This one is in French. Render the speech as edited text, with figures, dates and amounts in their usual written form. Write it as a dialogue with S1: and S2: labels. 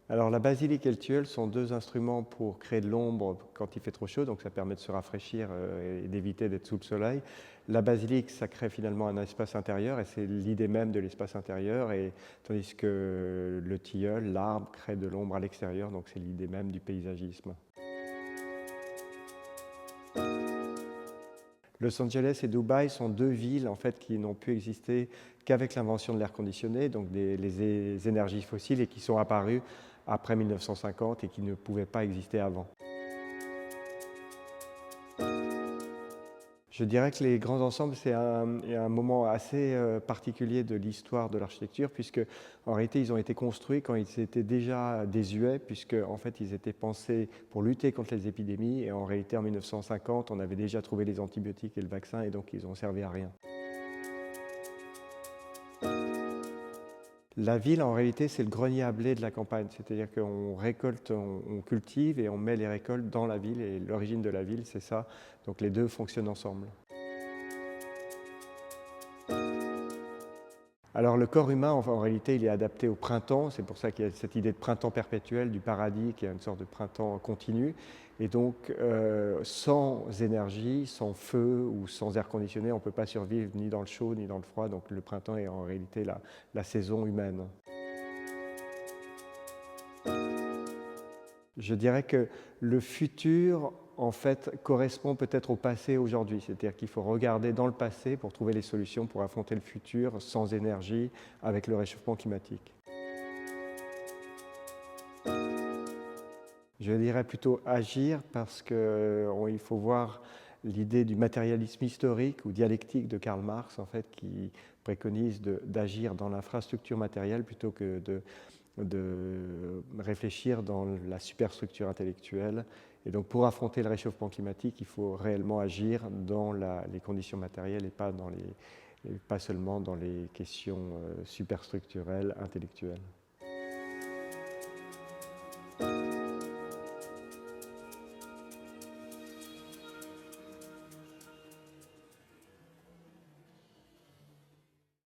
S1: Alors la basilique et le tilleul sont deux instruments pour créer de l'ombre quand il fait trop chaud, donc ça permet de se rafraîchir et d'éviter d'être sous le soleil. La basilique, ça crée finalement un espace intérieur et c'est l'idée même de l'espace intérieur, et, tandis que le tilleul, l'arbre, crée de l'ombre à l'extérieur, donc c'est l'idée même du paysagisme. Los Angeles et Dubaï sont deux villes en fait, qui n'ont pu exister qu'avec l'invention de l'air conditionné, donc les énergies fossiles, et qui sont apparues après 1950 et qui ne pouvaient pas exister avant. Je dirais que les grands ensembles, c'est un moment assez particulier de l'histoire de l'architecture, puisque en réalité, ils ont été construits quand ils étaient déjà désuets, puisque en fait, ils étaient pensés pour lutter contre les épidémies, et en réalité, en 1950, on avait déjà trouvé les antibiotiques et le vaccin, et donc ils ont servi à rien. La ville, en réalité, c'est le grenier à blé de la campagne, c'est-à-dire qu'on récolte, on cultive et on met les récoltes dans la ville, et l'origine de la ville, c'est ça. Donc les deux fonctionnent ensemble. Alors le corps humain, en réalité, il est adapté au printemps. C'est pour ça qu'il y a cette idée de printemps perpétuel, du paradis, qui est une sorte de printemps continu. Et donc, sans énergie, sans feu ou sans air conditionné, on ne peut pas survivre ni dans le chaud ni dans le froid. Donc le printemps est en réalité la saison humaine. Je dirais que le futur, en fait, correspond peut-être au passé aujourd'hui. C'est-à-dire qu'il faut regarder dans le passé pour trouver les solutions pour affronter le futur sans énergie, avec le réchauffement climatique. Je dirais plutôt agir, parce qu'il faut voir l'idée du matérialisme historique ou dialectique de Karl Marx, en fait, qui préconise d'agir dans l'infrastructure matérielle plutôt que de réfléchir dans la superstructure intellectuelle. Et donc pour affronter le réchauffement climatique, il faut réellement agir dans les conditions matérielles et pas seulement dans les questions superstructurelles, intellectuelles.